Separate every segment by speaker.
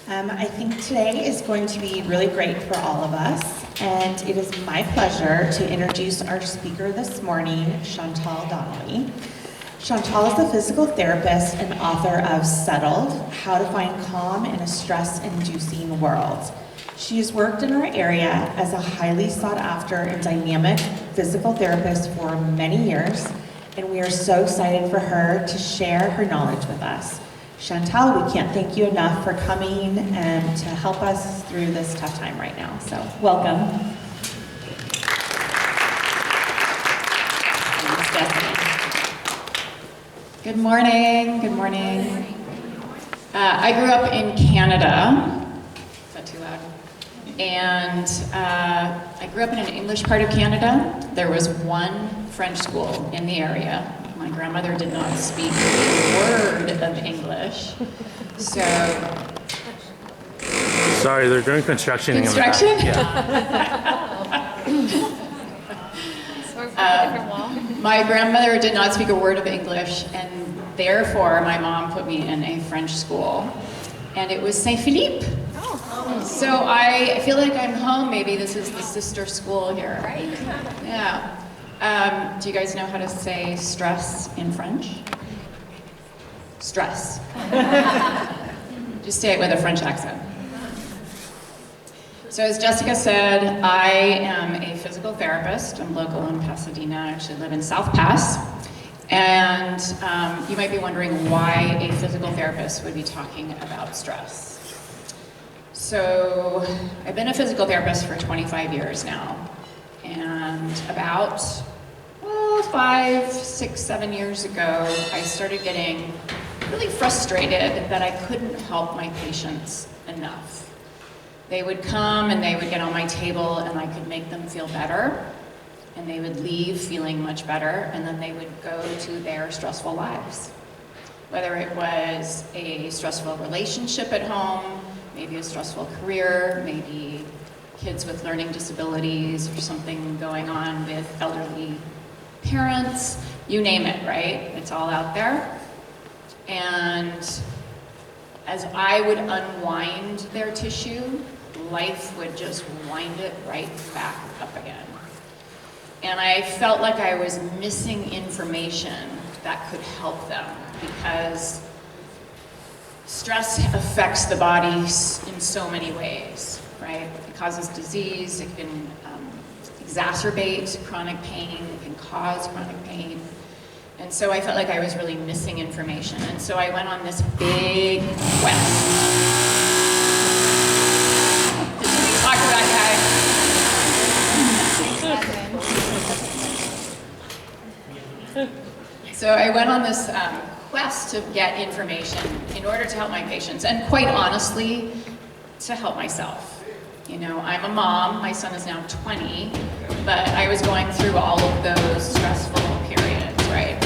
Speaker 1: I think today is going to be really great for all of us, and it is my pleasure to introduce our speaker this morning, Chantal Donnelly. Chantal is a physical therapist and author of Settled: How to Find Calm in a Stress-Inducing World. She has worked in our area as a highly sought after and dynamic physical therapist for many years, and we are so excited for her to share her knowledge with us. Chantal, we can't thank you enough for coming and to help us through this tough time right now. So, welcome. Thanks, Stephanie.
Speaker 2: Good morning. Good morning. I grew up in Canada. Is that too loud? And I grew up in an English part of Canada. There was one French school in the area. My grandmother did not speak a word of English, so...
Speaker 3: Sorry, they're doing construction.
Speaker 2: Construction? My grandmother did not speak a word of English, and therefore my mom put me in a French school, and it was Saint-Philippe. So I feel like I'm home. Maybe this is the sister school here. Right. Yeah. Do you guys know how to say stress in French? Stress. Just say it with a French accent. So as Jessica said, I am a physical therapist. I'm local in Pasadena. I actually live in South Pass. And you might be wondering why a physical therapist would be talking about stress. So I've been a physical therapist for 25 years now. And about 5, 6, 7 years ago, I started getting really frustrated that I couldn't help my patients enough. They would come and they would get on my table and I could make them feel better, and they would leave feeling much better, and then they would go to their stressful lives. Whether it was a stressful relationship at home, maybe a stressful career, maybe kids with learning disabilities or something going on with elderly parents, you name it, right? It's all out there. And as I would unwind their tissue, life would just wind it right back up again. And I felt like I was missing information that could help them, because stress affects the body in so many ways, right? It causes disease, it can exacerbate chronic pain, it can cause chronic pain. And so I felt like I was really missing information. And so I went on this big quest. Did you talk to that guy? So I went on this quest to get information in order to help my patients, and quite honestly, to help myself. You know, I'm a mom, my son is now 20, but I was going through all of those stressful periods, right?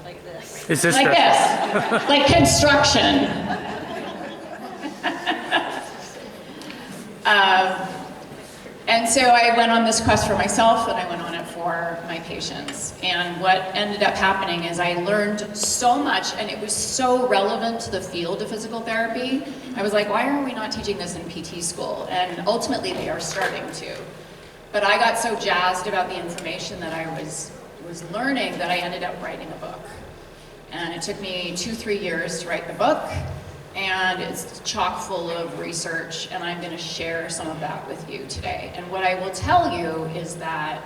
Speaker 3: Like this. Is this
Speaker 2: like
Speaker 3: stressful?
Speaker 2: this, like construction. And so I went on this quest for myself, and I went on it for my patients. And what ended up happening is I learned so much, and it was so relevant to the field of physical therapy. I was like, why are we not teaching this in PT school? And ultimately they are starting to. But I got so jazzed about the information that I was learning that I ended up writing a book. And it took me 2-3 years to write the book. And it's chock full of research, and I'm going to share some of that with you today. And what I will tell you is that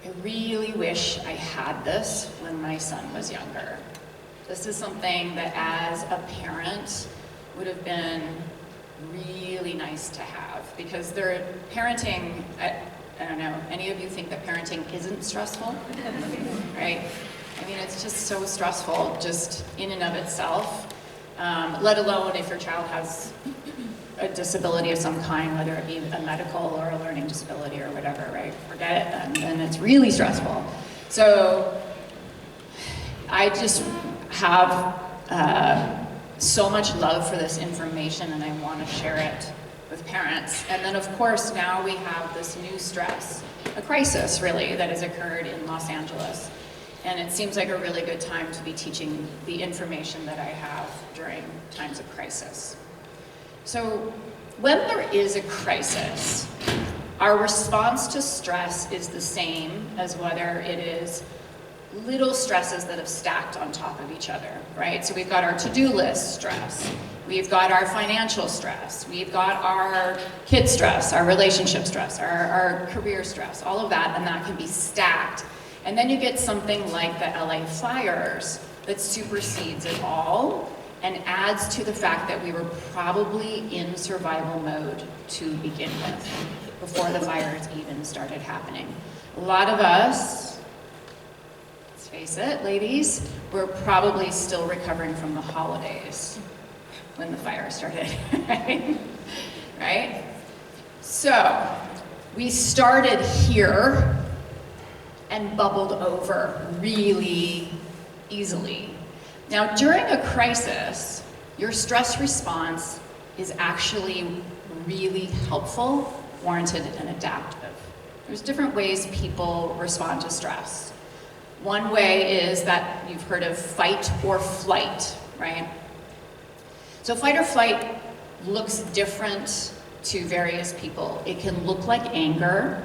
Speaker 2: I really wish I had this when my son was younger. This is something that as a parent would have been really nice to have, because parenting, I don't know, any of you think that parenting isn't stressful? Right? I mean, it's just so stressful just in and of itself. Let alone if your child has a disability of some kind, whether it be a medical or a learning disability or whatever, right? Forget it, then it's really stressful. So I just have so much love for this information, and I want to share it with parents. And then of course now we have this new stress, a crisis really, that has occurred in Los Angeles. And it seems like a really good time to be teaching the information that I have during times of crisis. So when there is a crisis, our response to stress is the same as whether it is little stresses that have stacked on top of each other, right? So we've got our to-do list stress, we've got our financial stress, we've got our kid stress, our relationship stress, our career stress, all of that, and that can be stacked. And then you get something like the LA fires that supersedes it all and adds to the fact that we were probably in survival mode to begin with, before the fires even started happening. A lot of us, let's face it, ladies, we're probably still recovering from the holidays when the fire started, right? Right? So, we started here and bubbled over really easily. Now, during a crisis, your stress response is actually really helpful, warranted, and adaptive. There's different ways people respond to stress. One way is that you've heard of fight or flight, right? So fight or flight looks different to various people. It can look like anger.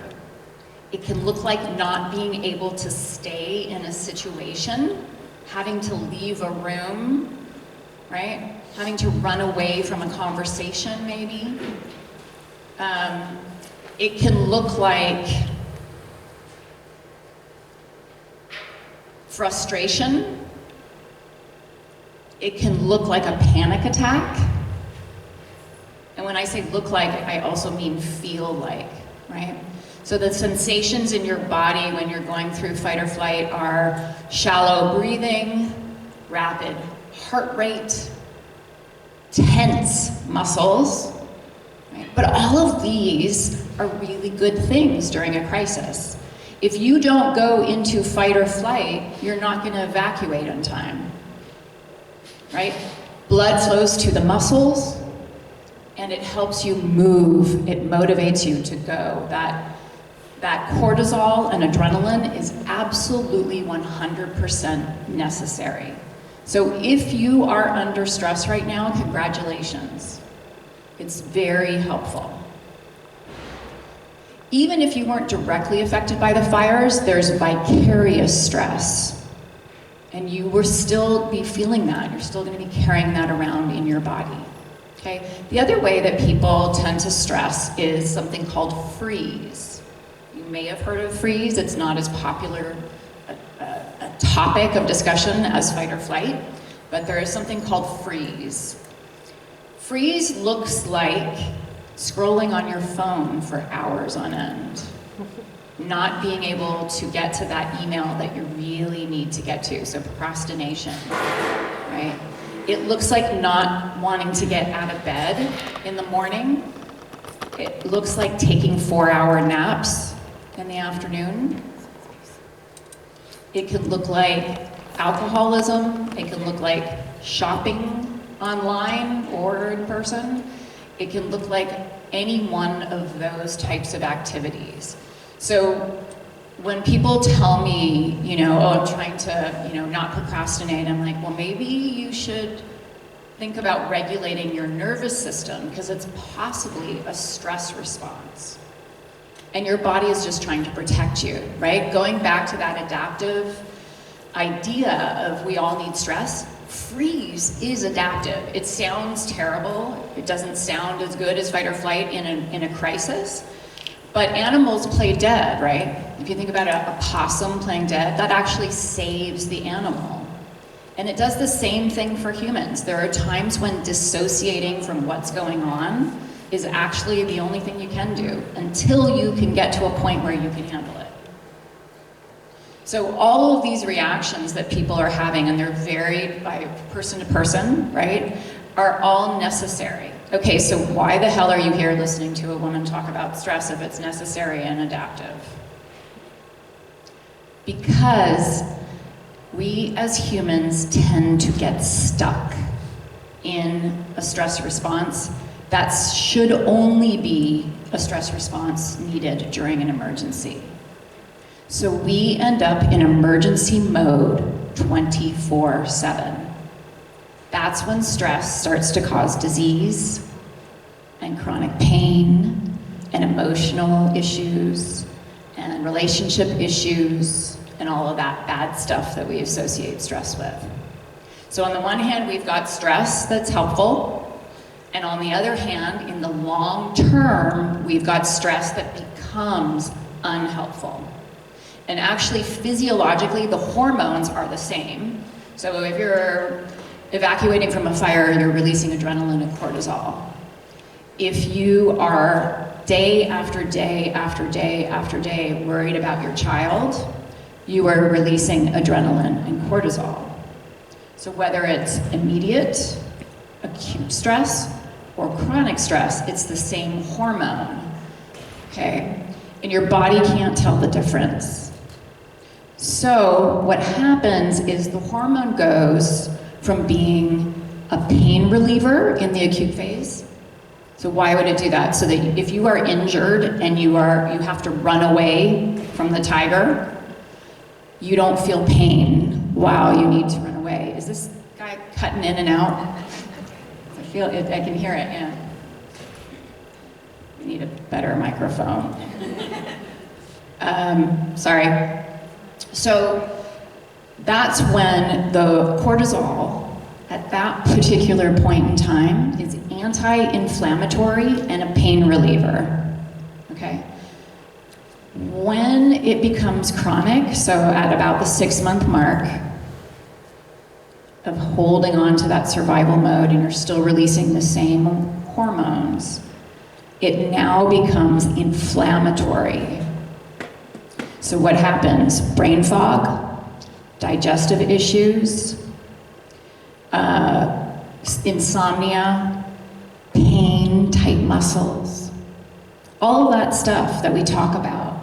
Speaker 2: It can look like not being able to stay in a situation, having to leave a room, right? Having to run away from a conversation, maybe. It can look like frustration. It can look like a panic attack. And when I say look like, I also mean feel like, right? So the sensations in your body when you're going through fight or flight are shallow breathing, rapid heart rate, tense muscles, right? But all of these are really good things during a crisis. If you don't go into fight or flight, you're not going to evacuate on time, right? Blood flows to the muscles, and it helps you move. It motivates you to go. That cortisol and adrenaline is absolutely 100% necessary. So if you are under stress right now, congratulations. It's very helpful. Even if you weren't directly affected by the fires, there's vicarious stress. And you will still be feeling that. You're still going to be carrying that around in your body. Okay? The other way that people tend to stress is something called freeze. You may have heard of freeze. It's not as popular a topic of discussion as fight or flight, but there is something called freeze. Freeze looks like scrolling on your phone for hours on end, not being able to get to that email that you really need to get to, so procrastination, right? It looks like not wanting to get out of bed in the morning. It looks like taking 4-hour naps in the afternoon. It can look like alcoholism. It can look like shopping online or in person. It can look like any one of those types of activities. So when people tell me, oh, I'm trying to, not procrastinate, I'm like, well, maybe you should think about regulating your nervous system because it's possibly a stress response. And your body is just trying to protect you, right? Going back to that adaptive idea of we all need stress, freeze is adaptive. It sounds terrible. It doesn't sound as good as fight or flight in a crisis. But animals play dead, right? If you think about a possum playing dead, that actually saves the animal. And it does the same thing for humans. There are times when dissociating from what's going on is actually the only thing you can do until you can get to a point where you can handle it. So all of these reactions that people are having, and they're varied by person to person, right, are all necessary. Okay, so why the hell are you here listening to a woman talk about stress if it's necessary and adaptive? Because we as humans tend to get stuck in a stress response that should only be a stress response needed during an emergency. So we end up in emergency mode 24/7. That's when stress starts to cause disease and chronic pain and emotional issues and relationship issues and all of that bad stuff that we associate stress with. So on the one hand, we've got stress that's helpful, and on the other hand, in the long term, we've got stress that becomes unhelpful. And actually, physiologically, the hormones are the same. So if you're evacuating from a fire, you're releasing adrenaline and cortisol. If you are day after day after day after day worried about your child, you are releasing adrenaline and cortisol. So whether it's immediate, acute stress, or chronic stress, it's the same hormone, okay? And your body can't tell the difference. So what happens is the hormone goes from being a pain reliever in the acute phase. So why would it do that? So that if you are injured and you have to run away from the tiger, you don't feel pain while you need to run away. Is this guy cutting in and out? I feel it, I can hear it, yeah. We need a better microphone. Sorry. So that's when the cortisol at that particular point in time is anti-inflammatory and a pain reliever, okay? When it becomes chronic, so at about the 6-month mark of holding on to that survival mode and you're still releasing the same hormones, it now becomes inflammatory. So what happens? Brain fog, digestive issues, insomnia, pain, tight muscles, all of that stuff that we talk about.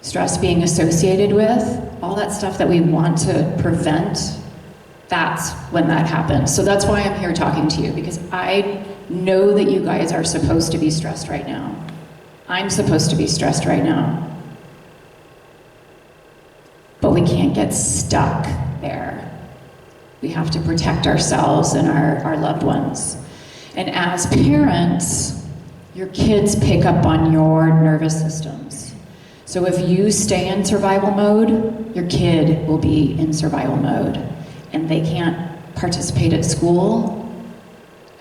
Speaker 2: Stress being associated with, all that stuff that we want to prevent, that's when that happens. So that's why I'm here talking to you, because I know that you guys are supposed to be stressed right now. I'm supposed to be stressed right now. But we can't get stuck there. We have to protect ourselves and our loved ones. And as parents, your kids pick up on your nervous systems. So if you stay in survival mode, your kid will be in survival mode. And they can't participate at school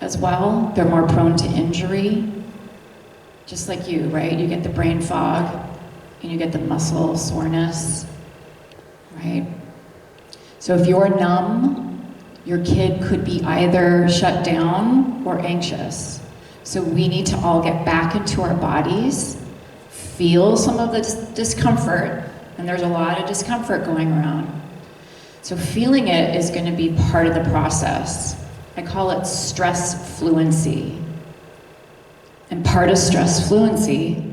Speaker 2: as well. They're more prone to injury. Just like you, right? You get the brain fog and you get the muscle soreness, right? So if you're numb, your kid could be either shut down or anxious. So we need to all get back into our bodies, feel some of the discomfort, and there's a lot of discomfort going around. So feeling it is going to be part of the process. I call it stress fluency. And part of stress fluency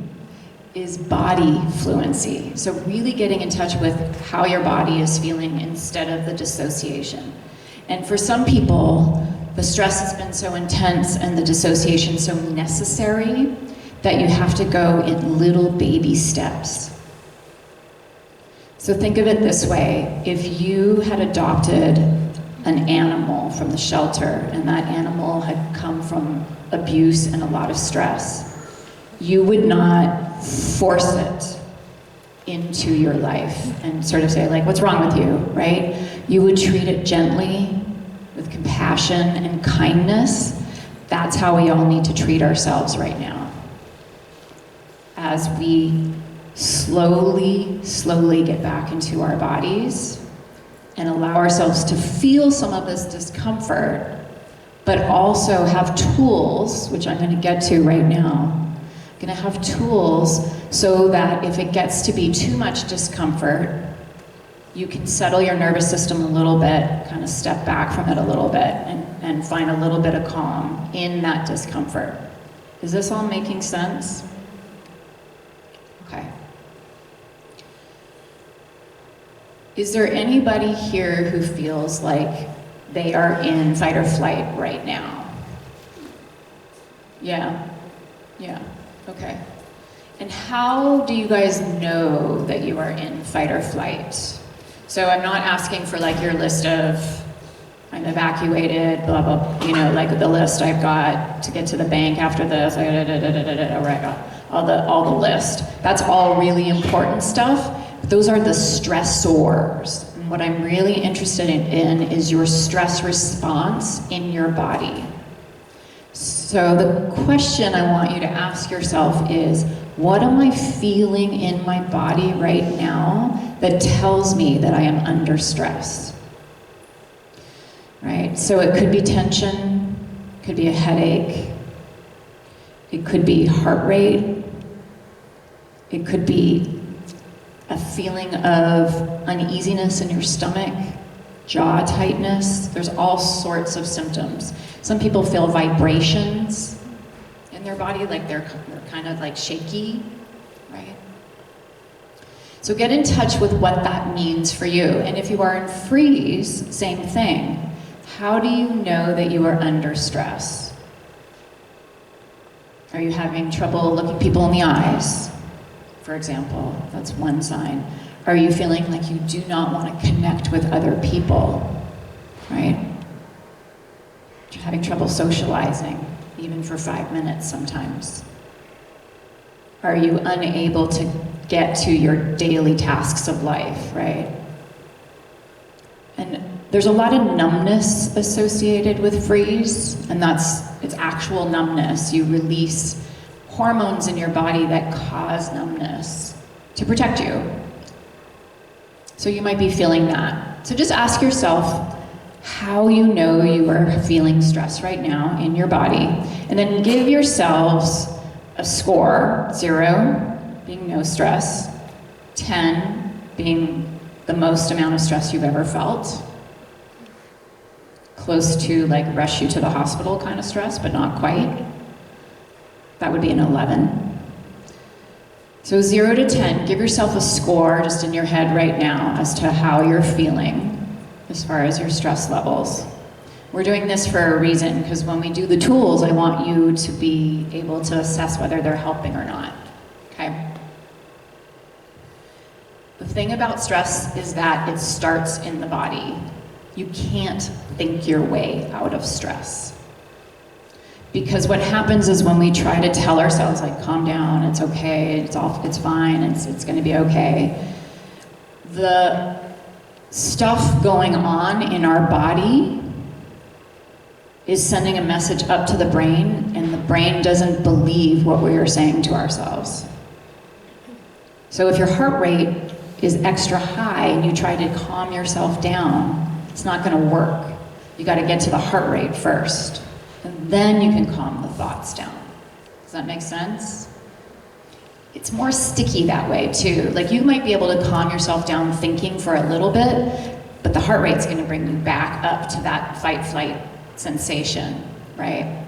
Speaker 2: is body fluency. So really getting in touch with how your body is feeling instead of the dissociation. And for some people, the stress has been so intense and the dissociation so necessary that you have to go in little baby steps. So think of it this way. If you had adopted an animal from the shelter and that animal had come from abuse and a lot of stress, you would not force it into your life and sort of say, like, what's wrong with you, right? You would treat it gently, with compassion and kindness. That's how we all need to treat ourselves right now. As we slowly get back into our bodies and allow ourselves to feel some of this discomfort, but also have tools, which I'm going to get to right now. I'm going to have tools so that if it gets to be too much discomfort, you can settle your nervous system a little bit, kind of step back from it a little bit, and find a little bit of calm in that discomfort. Is this all making sense? Okay. Is there anybody here who feels like they are in fight or flight right now? Yeah, okay. And how do you guys know that you are in fight or flight? So I'm not asking for like your list of, I'm evacuated, blah, blah, you know, like the list I've got to get to the bank after this, where I got all the list. That's all really important stuff. But those are the stressors. And what I'm really interested in is your stress response in your body. So the question I want you to ask yourself is, what am I feeling in my body right now that tells me that I am under stress? Right? So it could be tension, it could be a headache, it could be heart rate, it could be a feeling of uneasiness in your stomach, jaw tightness. There's all sorts of symptoms. Some people feel vibrations in their body, like they're kind of like shaky, right? So get in touch with what that means for you. And if you are in freeze, same thing. How do you know that you are under stress? Are you having trouble looking people in the eyes, for example? That's one sign. Are you feeling like you do not want to connect with other people, right? You're having trouble socializing, even for 5 minutes sometimes. Are you unable to get to your daily tasks of life, right? And there's a lot of numbness associated with freeze, and it's actual numbness. You release hormones in your body that cause numbness to protect you. So you might be feeling that. So just ask yourself how you know you are feeling stress right now in your body, and then give yourselves a score, 0 being no stress, 10 being the most amount of stress you've ever felt, close to like rush you to the hospital kind of stress, but not quite. That would be an 11. So 0 to 10, give yourself a score just in your head right now as to how you're feeling as far as your stress levels. We're doing this for a reason, because when we do the tools, I want you to be able to assess whether they're helping or not, okay? The thing about stress is that it starts in the body. You can't think your way out of stress. Because what happens is when we try to tell ourselves, like, calm down, it's okay, it's fine, it's gonna be okay, the stuff going on in our body is sending a message up to the brain, and the brain doesn't believe what we are saying to ourselves. So if your heart rate is extra high and you try to calm yourself down, it's not gonna work. You gotta get to the heart rate first, and then you can calm the thoughts down. Does that make sense? It's more sticky that way too. Like, you might be able to calm yourself down thinking for a little bit, but the heart rate's gonna bring you back up to that fight-flight sensation, right?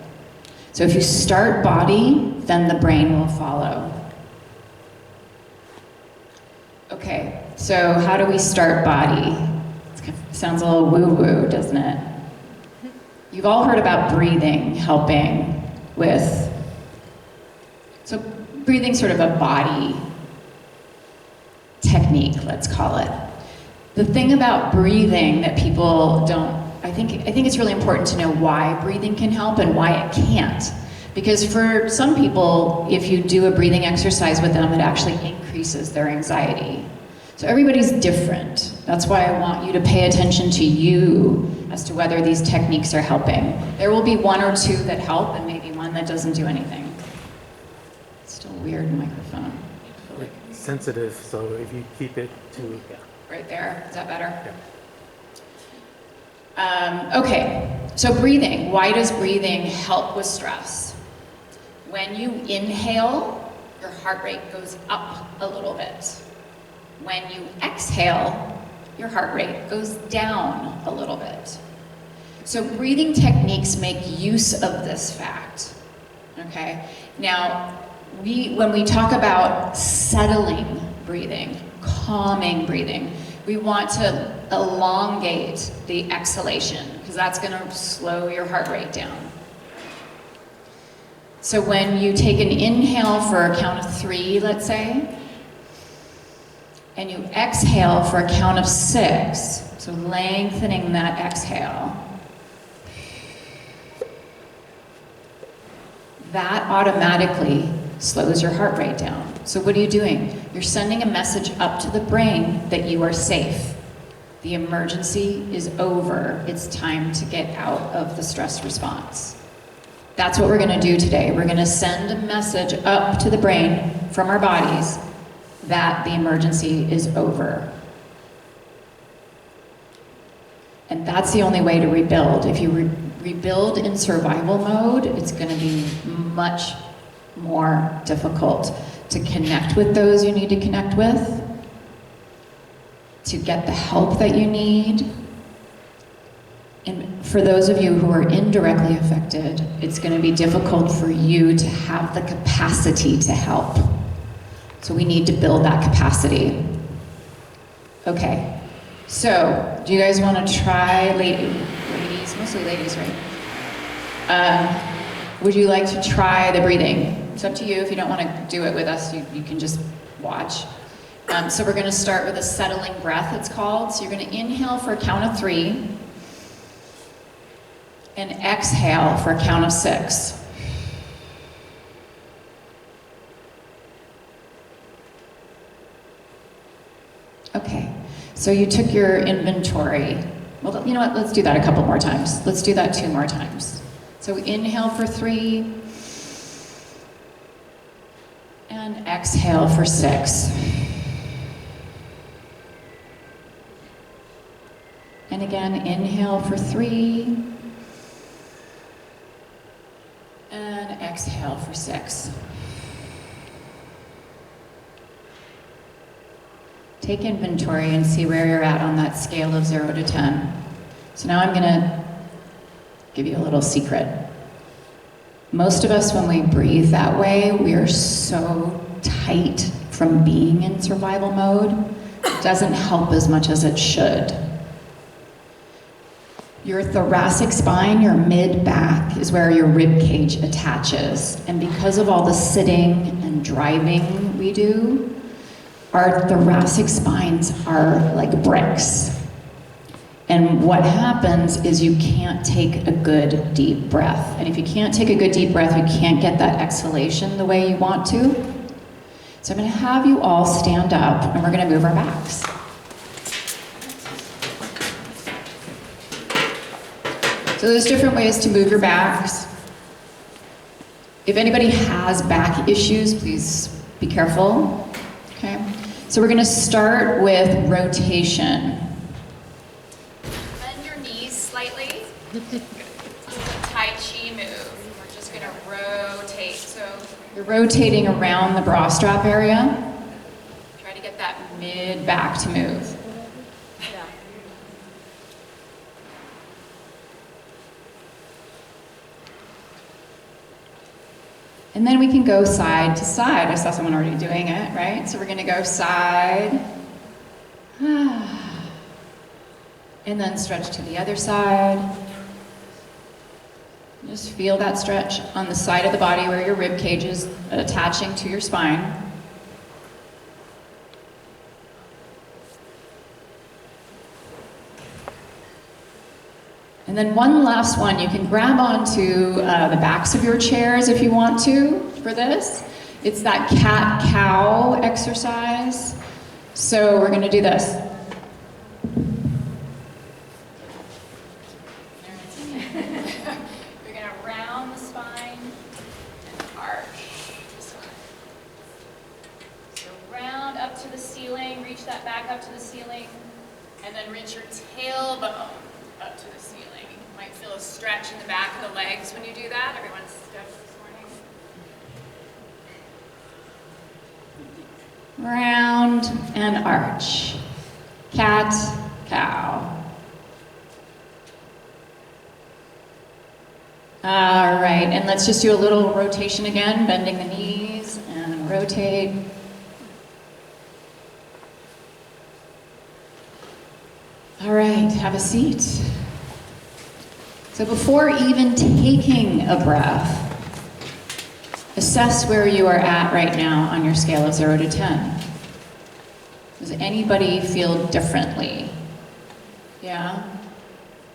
Speaker 2: So if you start body, then the brain will follow. Okay, so how do we start body? It sounds a little woo-woo, doesn't it? You've all heard about breathing helping with, so breathing's sort of a body technique, let's call it. The thing about breathing that people don't, I think it's really important to know why breathing can help and why it can't. Because for some people, if you do a breathing exercise with them, it actually increases their anxiety. So everybody's different. That's why I want you to pay attention to you as to whether these techniques are helping. There will be 1 or 2 that help and maybe 1 that doesn't do anything. It's still a weird microphone.
Speaker 3: It's sensitive, so if you keep it to, yeah.
Speaker 2: Right there, is that better?
Speaker 3: Yeah.
Speaker 2: Okay, so breathing. Why does breathing help with stress? When you inhale, your heart rate goes up a little bit. When you exhale, your heart rate goes down a little bit. So breathing techniques make use of this fact, okay? Now, when we talk about settling breathing, calming breathing, we want to elongate the exhalation, because that's gonna slow your heart rate down. So when you take an inhale for a count of 3, let's say, and you exhale for a count of 6, so lengthening that exhale, that automatically slows your heart rate down. So what are you doing? You're sending a message up to the brain that you are safe. The emergency is over. It's time to get out of the stress response. That's what we're going to do today. We're going to send a message up to the brain from our bodies that the emergency is over. And that's the only way to rebuild. If you rebuild in survival mode, it's going to be much more difficult to connect with those you need to connect with, to get the help that you need. And for those of you who are indirectly affected, it's going to be difficult for you to have the capacity to help. So we need to build that capacity. Okay, so do you guys want to try, ladies, mostly ladies, right? Would you like to try the breathing? It's up to you. If you don't want to do it with us, you can just watch. So we're going to start with a settling breath, it's called. So you're going to inhale for a count of 3 and exhale for a count of 6. Okay, so you took your inventory. Well, you know what, let's do that a couple more times. Let's do that 2 more times. So inhale for 3 and exhale for 6. And again, inhale for 3 and exhale for 6. Take inventory and see where you're at on that scale of 0 to 10. So now I'm gonna give you a little secret. Most of us, when we breathe that way, we are so tight from being in survival mode. It doesn't help as much as it should. Your thoracic spine, your mid-back, is where your rib cage attaches. And because of all the sitting and driving we do, our thoracic spines are like bricks. And what happens is you can't take a good deep breath. And if you can't take a good deep breath, you can't get that exhalation the way you want to. So I'm going to have you all stand up and we're going to move our backs. So there's different ways to move your backs. If anybody has back issues, please be careful. Okay? So we're going to start with rotation. Bend your knees slightly. This is a Tai Chi move. We're just going to rotate. So you're rotating around the bra strap area. Try to get that mid-back to move. And then we can go side to side. I saw someone already doing it, right? So we're going to go side. And then stretch to the other side. Just feel that stretch on the side of the body where your rib cage is attaching to your spine. And then one last one, you can grab onto the backs of your chairs if you want to for this. It's that cat-cow exercise. So we're going to do this. You're going to round the spine and arch. So round up to the ceiling, reach that back up to the ceiling, and then reach your tailbone up to the ceiling. You might feel a stretch in the back of the legs when you do that. Everyone's stretched this morning. Round and arch. Cat, cow. All right, and let's just do a little rotation again, bending the knees and rotate. All right, have a seat. So before even taking a breath, Assess where you are at right now on your scale of 0 to 10. Does anybody feel differently? Yeah?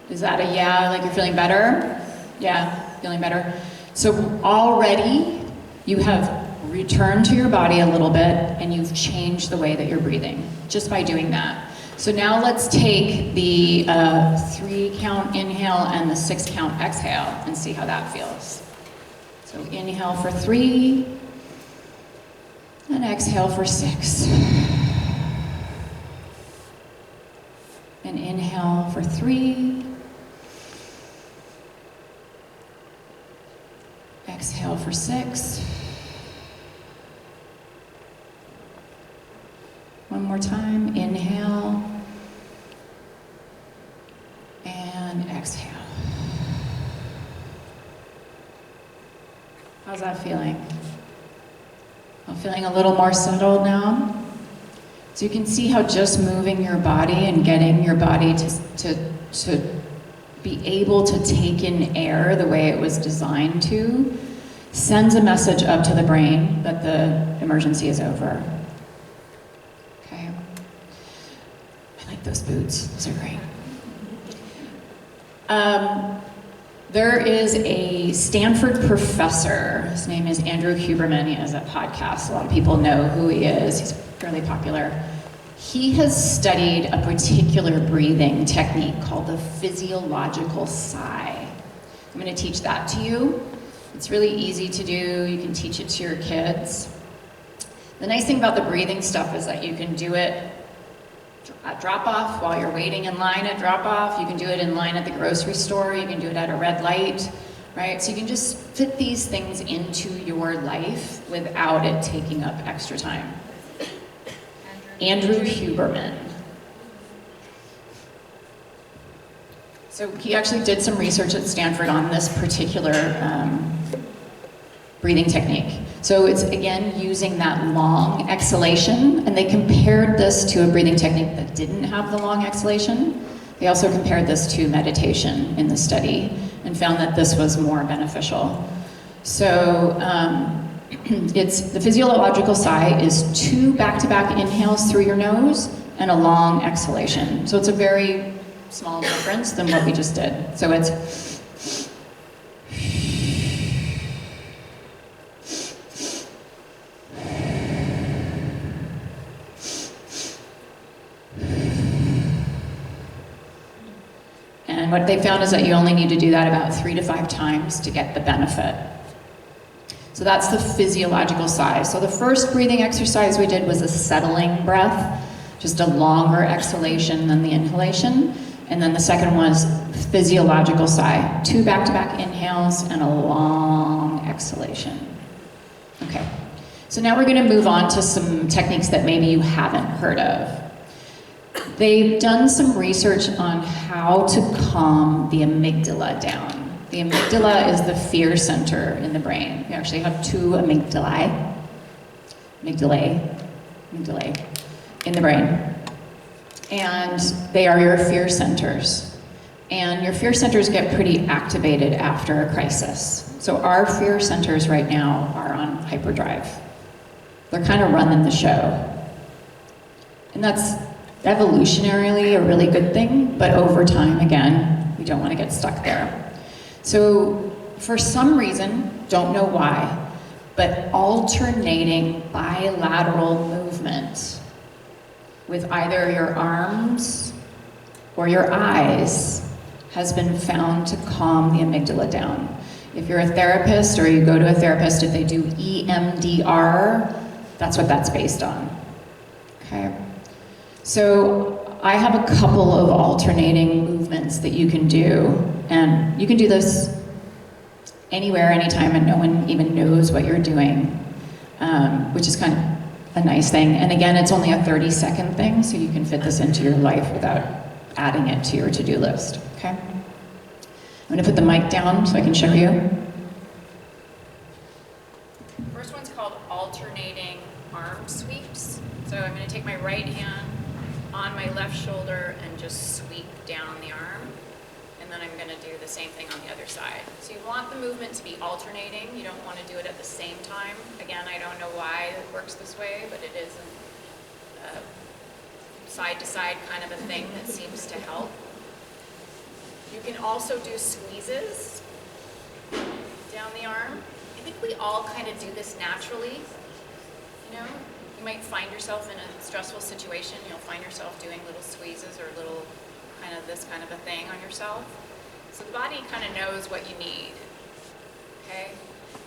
Speaker 2: Is that a yeah, like you're feeling better? Yeah, feeling better. So already you have returned to your body a little bit and you've changed the way that you're breathing just by doing that. So now let's take the 3 count inhale and the 6 count exhale and see how that feels. So inhale for 3 and exhale for 6. And inhale for 3. Exhale for 6. One more time, inhale. And exhale. How's that feeling? I'm feeling a little more settled now. So you can see how just moving your body and getting your body to be able to take in air the way it was designed to sends a message up to the brain that the emergency is over. Okay. I like those boots. Those are great. There is a Stanford professor. His name is Andrew Huberman. He has a podcast. A lot of people know who he is. He's fairly popular. He has studied a particular breathing technique called the physiological sigh. I'm going to teach that to you. It's really easy to do. You can teach it to your kids. The nice thing about the breathing stuff is that you can do it at drop-off while you're waiting in line at drop-off. You can do it in line at the grocery store. You can do it at a red light, right? So you can just fit these things into your life without it taking up extra time. Andrew Huberman. So he actually did some research at Stanford on this particular breathing technique. So it's, again, using that long exhalation, and they compared this to a breathing technique that didn't have the long exhalation. They also compared this to meditation in the study and found that this was more beneficial. So it's the physiological sigh is 2 back-to-back inhales through your nose and a long exhalation. So it's a very small difference than what we just did. So it's and what they found is that you only need to do that about 3 to 5 times to get the benefit. So that's the physiological sigh. So the first breathing exercise we did was a settling breath, just a longer exhalation than the inhalation. And then the second was physiological sigh, 2 back-to-back inhales and a long exhalation. Okay, so now we're gonna move on to some techniques that maybe you haven't heard of. They've done some research on how to calm the amygdala down. The amygdala is the fear center in the brain. You actually have 2 amygdalae in the brain. And they are your fear centers. And your fear centers get pretty activated after a crisis. So our fear centers right now are on hyperdrive. They're kind of running the show. And that's evolutionarily a really good thing, but over time, again, we don't want to get stuck there. So for some reason, don't know why, but alternating bilateral movement with either your arms or your eyes has been found to calm the amygdala down. If you're a therapist or you go to a therapist, if they do EMDR, that's what that's based on. Okay? So I have a couple of alternating movements that you can do, and you can do this anywhere, anytime, and no one even knows what you're doing, which is kind of a nice thing. And again, it's only a 30-second thing, so you can fit this into your life without adding it to your to-do list, okay? I'm gonna put the mic down so I can show you. First one's called alternating arm sweeps. So I'm gonna take my right hand on my left shoulder and just sweep down the arm. And then I'm gonna do the same thing on the other side. So you want the movement to be alternating. You don't want to do it at the same time. Again, I don't know why it works this way, but it is a side-to-side kind of a thing that seems to help. You can also do squeezes down the arm. I think we all kind of do this naturally, you know? You might find yourself in a stressful situation, you'll find yourself doing little squeezes or little kind of this kind of a thing on yourself. So the body kind of knows what you need, okay?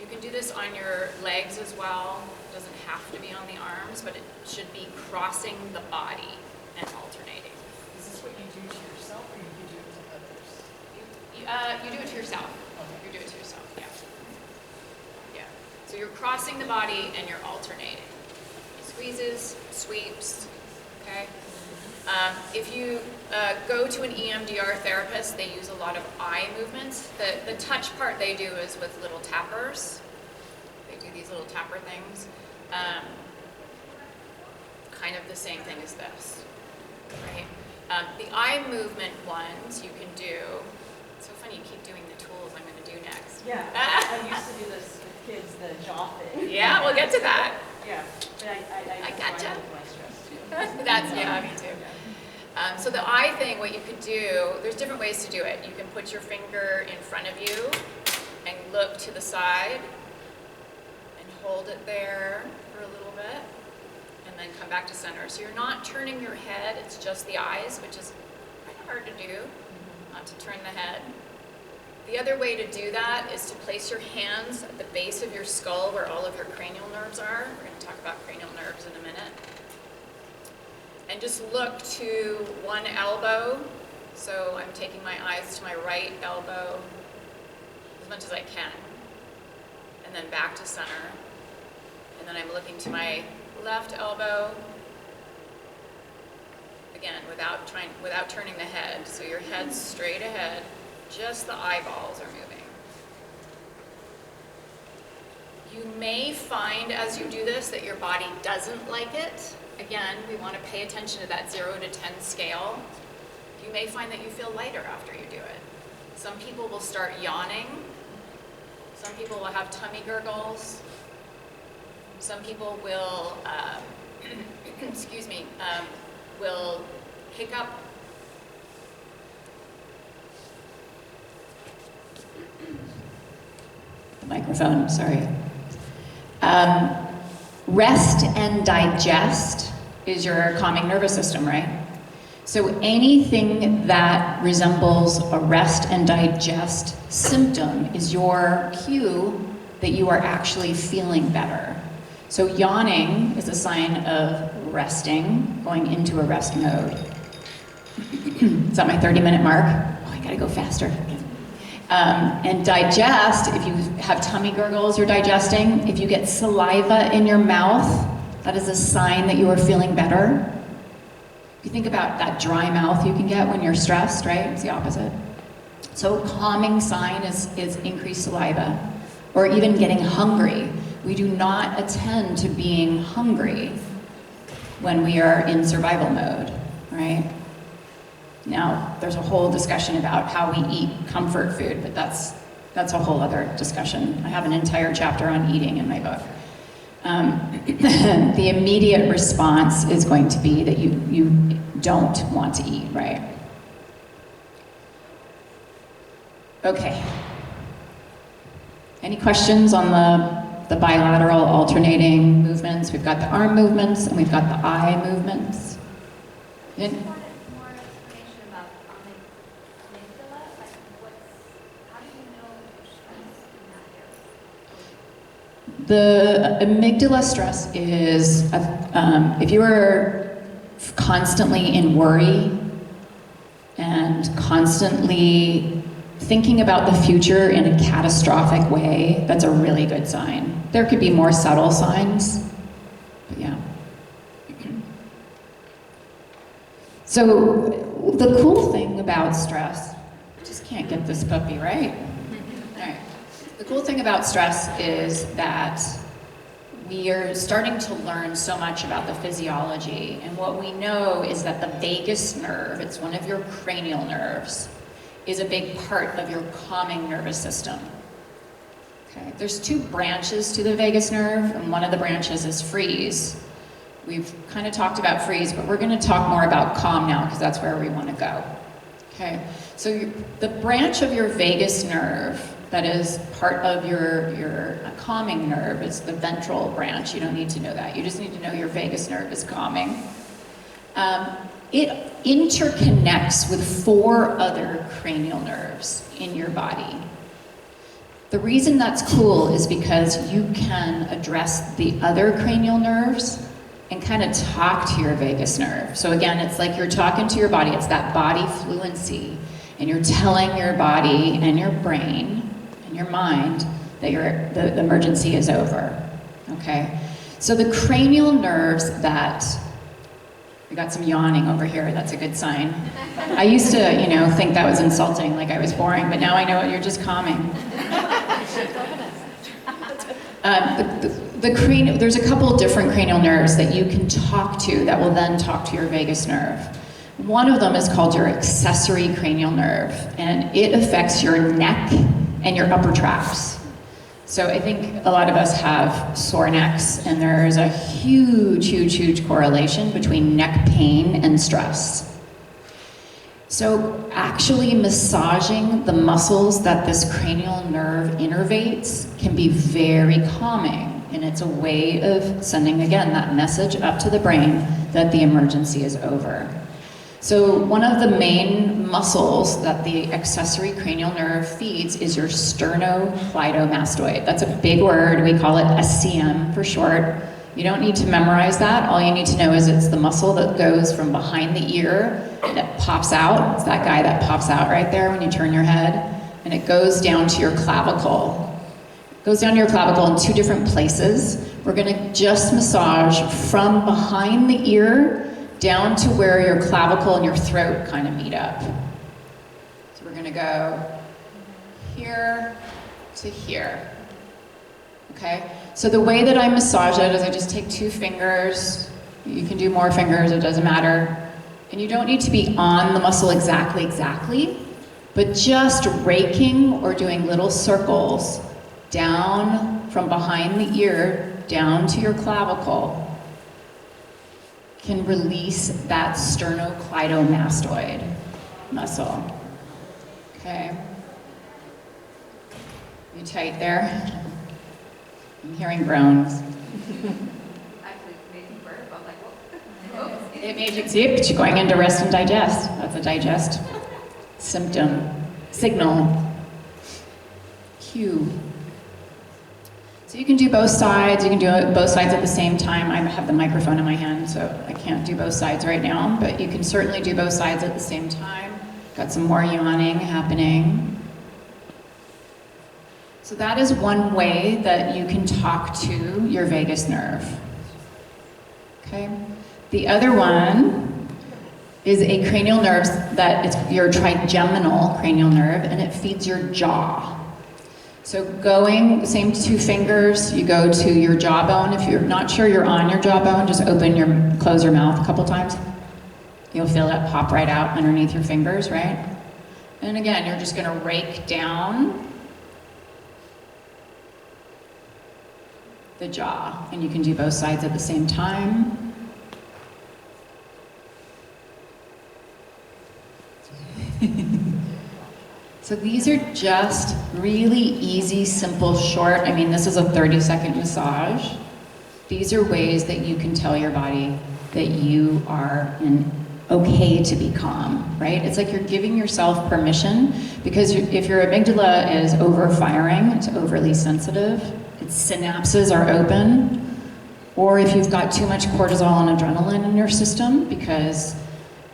Speaker 2: You can do this on your legs as well. It doesn't have to be on the arms, but it should be crossing the body and alternating.
Speaker 4: Is this what you do to yourself, or you do it to others?
Speaker 2: You do it to yourself.
Speaker 4: Okay.
Speaker 2: You do it to yourself, yeah. Yeah. So you're crossing the body and you're alternating. Squeezes, sweeps, okay? If you go to an EMDR therapist, they use a lot of eye movements. The touch part they do is with little tappers. They do these little tapper things. Kind of the same thing as this, right? The eye movement ones you can do. It's so funny you keep doing the tools I'm going to do next.
Speaker 4: Yeah, I used to do this with kids, the jaw thing.
Speaker 2: Yeah, we'll get to that.
Speaker 4: Yeah, but I
Speaker 2: gotcha.
Speaker 4: with my stress too.
Speaker 2: That's, yeah, me too. So the eye thing, what you could do, there's different ways to do it. You can put your finger in front of you and look to the side and hold it there for a little bit and then come back to center. So you're not turning your head, it's just the eyes, which is kind of hard to do, not to turn the head. The other way to do that is to place your hands at the base of your skull where all of your cranial nerves are. We're going to talk about cranial nerves in a minute. And just look to one elbow. So I'm taking my eyes to my right elbow as much as I can. And then back to center. And then I'm looking to my left elbow. Again, without turning the head. So your head's straight ahead. Just the eyeballs are moving. You may find as you do this that your body doesn't like it. Again, we want to pay attention to that 0 to 10 scale. You may find that you feel lighter after you do it. Some people will start yawning. Some people will have tummy gurgles. Some people will, excuse me, will hiccup. Microphone, sorry. Rest and digest is your calming nervous system, right? So anything that resembles a rest and digest symptom is your cue that you are actually feeling better. So yawning is a sign of resting, going into a rest mode. Is that my 30-minute mark? Oh, I gotta go faster. And digest, if you have tummy gurgles, you're digesting. If you get saliva in your mouth, that is a sign that you are feeling better. If you think about that dry mouth you can get when you're stressed, right? It's the opposite. So calming sign is increased saliva, or even getting hungry. We do not attend to being hungry when we are in survival mode, right? Now, there's a whole discussion about how we eat comfort food, but that's a whole other discussion. I have an entire chapter on eating in my book. The immediate response is going to be that you don't want to eat, right? Okay. Any questions on the bilateral alternating movements? We've got the arm movements and we've got the eye movements. The amygdala stress is, if you are constantly in worry and constantly thinking about the future in a catastrophic way, that's a really good sign. There could be more subtle signs, but yeah. So the cool thing about stress, I just can't get this puppy right. All right. The cool thing about stress is that we are starting to learn so much about the physiology, and what we know is that the vagus nerve, it's one of your cranial nerves, is a big part of your calming nervous system. Okay. There's 2 branches to the vagus nerve, and one of the branches is freeze. We've kind of talked about freeze, but we're going to talk more about calm now because that's where we want to go. Okay, so the branch of your vagus nerve that is part of your calming nerve is the ventral branch. You don't need to know that. You just need to know your vagus nerve is calming. It interconnects with 4 other cranial nerves in your body. The reason that's cool is because you can address the other cranial nerves and kind of talk to your vagus nerve. So again, it's like you're talking to your body. It's that body fluency. And you're telling your body and your brain and your mind that the emergency is over. Okay? So the cranial nerves that, we got some yawning over here, that's a good sign. I used to, think that was insulting, like I was boring, but now I know you're just calming. There's a couple of different cranial nerves that you can talk to that will then talk to your vagus nerve. One of them is called your accessory cranial nerve, and it affects your neck and your upper tracts. So I think a lot of us have sore necks, and there's a huge correlation between neck pain and stress. So actually massaging the muscles that this cranial nerve innervates can be very calming. And it's a way of sending, again, that message up to the brain that the emergency is over. So one of the main muscles that the accessory cranial nerve feeds is your sternocleidomastoid. That's a big word. We call it SCM for short. You don't need to memorize that. All you need to know is it's the muscle that goes from behind the ear and it pops out. It's that guy that pops out right there when you turn your head. And it goes down to your clavicle. It goes down to your clavicle in 2 different places. We're gonna just massage from behind the ear down to where your clavicle and your throat kind of meet up. So we're gonna go here to here. Okay? So the way that I massage it is I just take 2 fingers. You can do more fingers, it doesn't matter. And you don't need to be on the muscle exactly, but just raking or doing little circles down from behind the ear down to your clavicle can release that sternocleidomastoid muscle. Okay? You tight there? I'm hearing groans.
Speaker 4: Actually, it made me burp. I'm like, whoa.
Speaker 2: It made you, see, but you're going into rest and digest. That's a digest symptom, signal, cue. So you can do both sides. You can do it both sides at the same time. I have the microphone in my hand, so I can't do both sides right now, but you can certainly do both sides at the same time. Got some more yawning happening. So that is one way that you can talk to your vagus nerve. Okay? The other one is a cranial nerve that it's your trigeminal cranial nerve, and it feeds your jaw. So going, same 2 fingers, you go to your jawbone. If you're not sure you're on your jawbone, just close your mouth a couple times. You'll feel it pop right out underneath your fingers, right? And again, you're just gonna rake down the jaw, and you can do both sides at the same time. So these are just really easy, simple, short. I mean, this is a 30-second massage. These are ways that you can tell your body that you are okay to be calm, right? It's like you're giving yourself permission, because if your amygdala is overfiring, it's overly sensitive, its synapses are open, or if you've got too much cortisol and adrenaline in your system because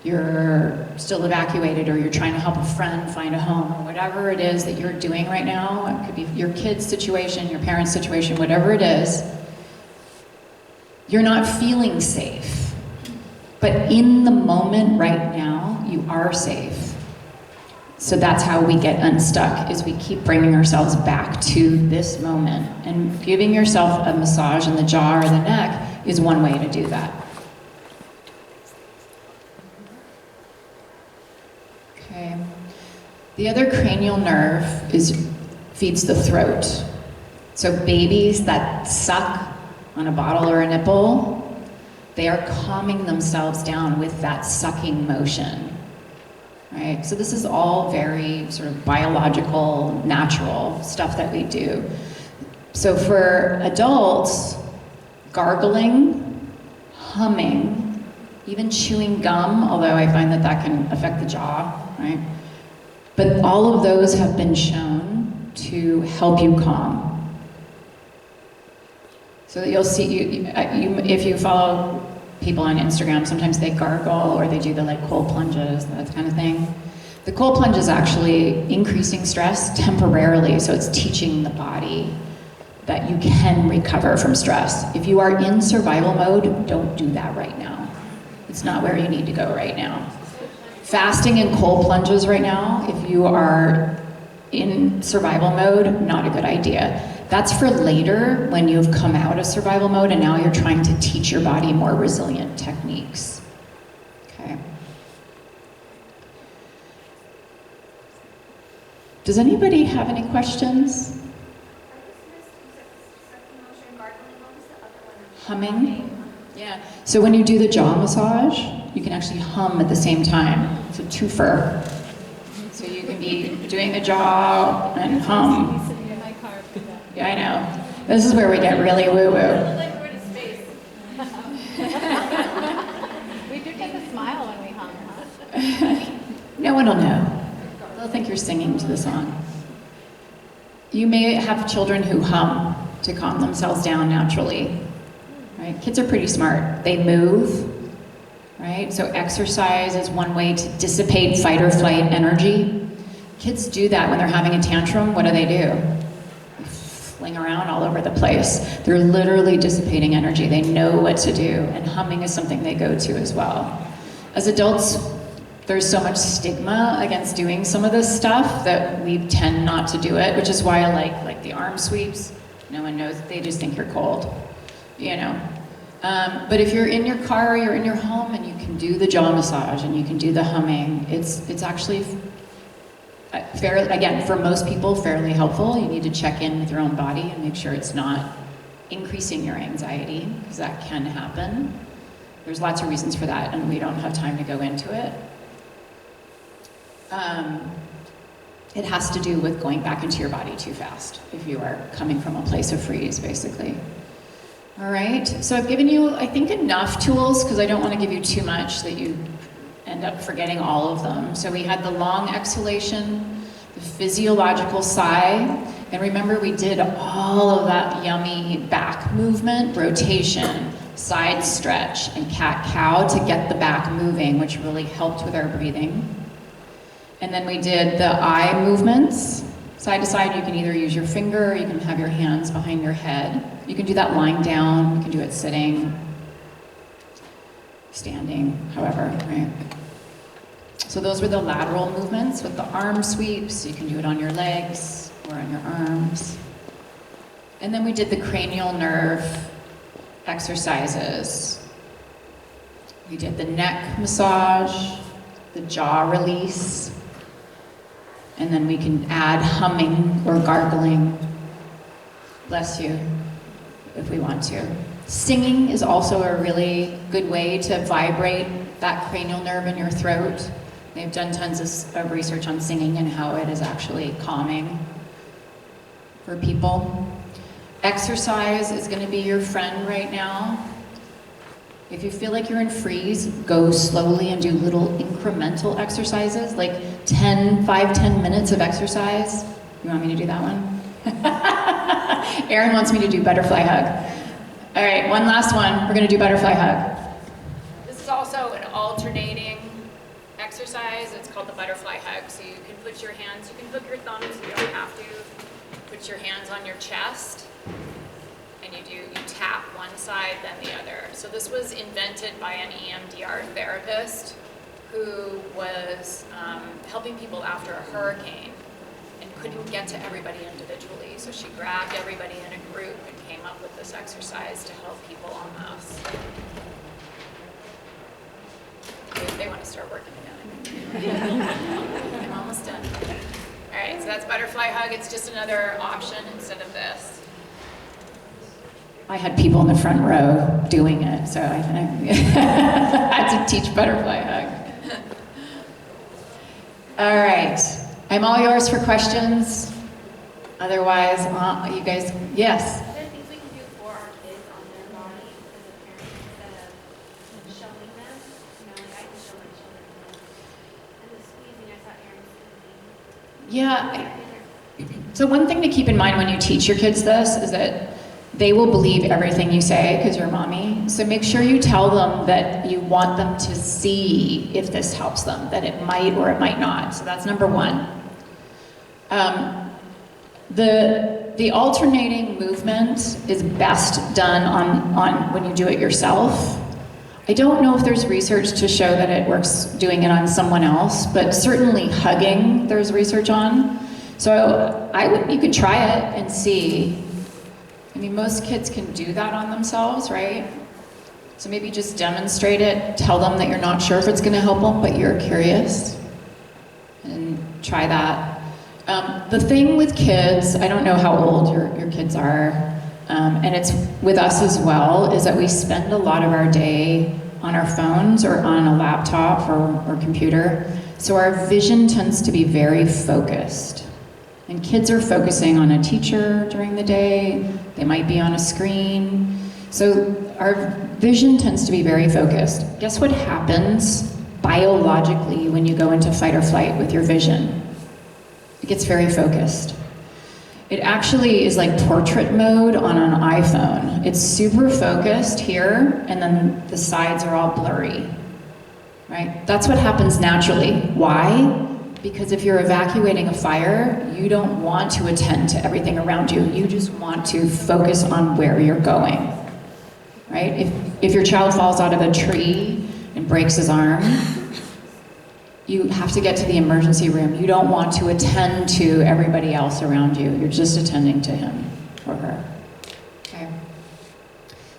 Speaker 2: you're still evacuated or you're trying to help a friend find a home or whatever it is that you're doing right now, it could be your kid's situation, your parents' situation, whatever it is, you're not feeling safe. But in the moment right now, you are safe. So that's how we get unstuck, is we keep bringing ourselves back to this moment. And giving yourself a massage in the jaw or the neck is one way to do that. Okay. The other cranial nerve feeds the throat. So babies that suck on a bottle or a nipple, they are calming themselves down with that sucking motion, right? So this is all very sort of biological, natural stuff that we do. So for adults, gargling, humming, even chewing gum, although I find that can affect the jaw, right? But all of those have been shown to help you calm. So that you'll see, if you follow people on Instagram, sometimes they gargle or they do the like cold plunges, that kind of thing. The cold plunge is actually increasing stress temporarily, so it's teaching the body that you can recover from stress. If you are in survival mode, don't do that right now. It's not where you need to go right now. Fasting and cold plunges right now, if you are in survival mode, not a good idea. That's for later when you've come out of survival mode and now you're trying to teach your body more resilient techniques. Okay. Does anybody have any questions? Humming? Yeah. So when you do the jaw massage, you can actually hum at the same time. It's a twofer. So you can be doing the jaw and hum. Yeah, I know. This is where we get really woo-woo.
Speaker 4: Like we're in space. We do get a smile when we hum, huh?
Speaker 2: No one will know. They'll think you're singing to the song. You may have children who hum to calm themselves down naturally. Right? Kids are pretty smart. They move, right? So exercise is one way to dissipate fight or flight energy. Kids do that when they're having a tantrum. What do? They fling around all over the place. They're literally dissipating energy. They know what to do, and humming is something they go to as well. As adults, there's so much stigma against doing some of this stuff that we tend not to do it, which is why I like the arm sweeps. No one knows, they just think you're cold, you know. But if you're in your car or you're in your home and you can do the jaw massage and you can do the humming, it's actually fairly, again, for most people, fairly helpful. You need to check in with your own body and make sure it's not increasing your anxiety, because that can happen. There's lots of reasons for that, and we don't have time to go into it. It has to do with going back into your body too fast, if you are coming from a place of freeze, basically. All right, so I've given you, I think, enough tools, because I don't want to give you too much that you end up forgetting all of them. So we had the long exhalation, the physiological sigh, and remember we did all of that yummy back movement, rotation, side stretch, and cat-cow to get the back moving, which really helped with our breathing. And then we did the eye movements. Side to side, you can either use your finger, or you can have your hands behind your head. You can do that lying down, you can do it sitting, standing, however, right? So those were the lateral movements with the arm sweeps. You can do it on your legs or on your arms. And then we did the cranial nerve exercises. We did the neck massage, the jaw release, and then we can add humming or gargling, bless you, if we want to. Singing is also a really good way to vibrate that cranial nerve in your throat. They've done tons of research on singing and how it is actually calming for people. Exercise is going to be your friend right now. If you feel like you're in freeze, go slowly and do little incremental exercises, like 5-10 minutes of exercise. You want me to do that one? Erin wants me to do butterfly hug. All right, one last one. We're going to do butterfly hug. This is also an alternating exercise. It's called the butterfly hug. So you can put your hands, you can hook your thumbs, you don't have to. Put your hands on your chest, and you tap one side, then the other. So this was invented by an EMDR therapist who was helping people after a hurricane and couldn't get to everybody individually. So she grabbed everybody in a group and came up with this exercise to help people en masse. They want to start working again. I'm almost done. right, so that's butterfly hug. It's just another option instead of this. I had people in the front row doing it, so I had to teach butterfly hug. All right, I'm all yours for questions. Otherwise, you guys, yes?
Speaker 4: Are there things we can do for our kids on their body as a parent instead of showing them? You know, like I can show my children and the squeezing. I saw Aaron squeezing.
Speaker 2: Yeah. So one thing to keep in mind when you teach your kids this is that they will believe everything you say because you're mommy. So make sure you tell them that you want them to see if this helps them, that it might or it might not. So that's number one. The alternating movement is best done on when you do it yourself. I don't know if there's research to show that it works doing it on someone else, but certainly hugging there's research on. So you could try it and see. I mean, most kids can do that on themselves, right? So maybe just demonstrate it, tell them that you're not sure if it's gonna help them, but you're curious, and try that. The thing with kids, I don't know how old your kids are, and it's with us as well, is that we spend a lot of our day on our phones or on a laptop or computer, so our vision tends to be very focused. And kids are focusing on a teacher during the day, they might be on a screen. So our vision tends to be very focused. Guess what happens biologically when you go into fight or flight with your vision? It gets very focused. It actually is like portrait mode on an iPhone. It's super focused here, and then the sides are all blurry, right? That's what happens naturally. Why? Because if you're evacuating a fire, you don't want to attend to everything around you. You just want to focus on where you're going, right? If your child falls out of a tree and breaks his arm, you have to get to the emergency room. You don't want to attend to everybody else around you. You're just attending to him or her, okay?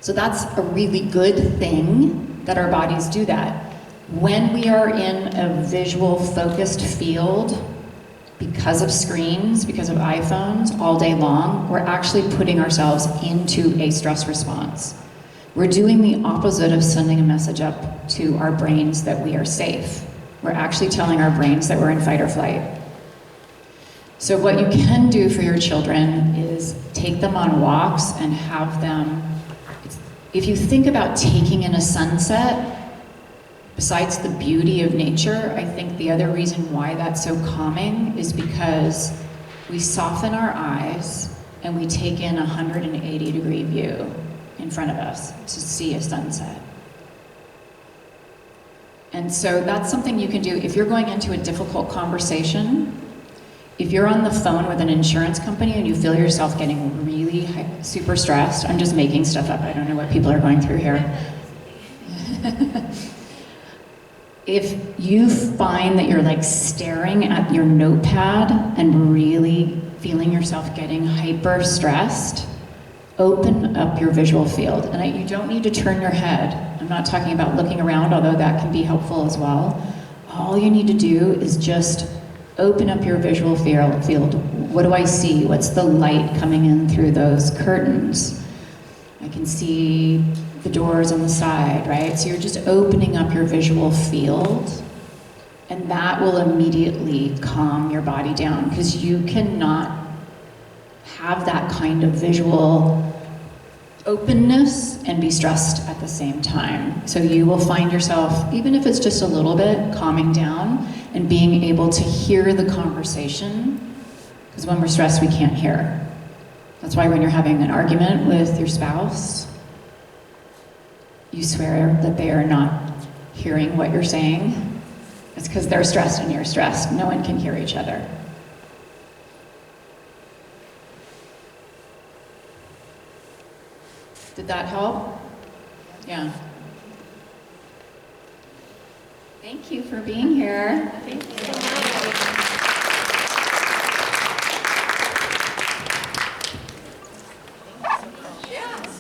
Speaker 2: So that's a really good thing that our bodies do that. When we are in a visual focused field, because of screens, because of iPhones all day long, we're actually putting ourselves into a stress response. We're doing the opposite of sending a message up to our brains that we are safe. We're actually telling our brains that we're in fight or flight. So what you can do for your children is take them on walks and have them, if you think about taking in a sunset, besides the beauty of nature, I think the other reason why that's so calming is because we soften our eyes and we take in a 180-degree view in front of us to see a sunset. And so that's something you can do if you're going into a difficult conversation. If you're on the phone with an insurance company and you feel yourself getting really super stressed, I'm just making stuff up, I don't know what people are going through here. If you find that you're like staring at your notepad and really feeling yourself getting hyper stressed, open up your visual field. And you don't need to turn your head. I'm not talking about looking around, although that can be helpful as well. All you need to do is just open up your visual field. What do I see? What's the light coming in through those curtains? I can see the doors on the side, right? So you're just opening up your visual field, and that will immediately calm your body down, because you cannot have that kind of visual openness and be stressed at the same time. So you will find yourself, even if it's just a little bit, calming down and being able to hear the conversation, because when we're stressed, we can't hear. That's why when you're having an argument with your spouse, you swear that they are not hearing what you're saying. It's because they're stressed and you're stressed. No one can hear each other. Did that help? Yeah. Thank you for being here.
Speaker 4: Thank you so much.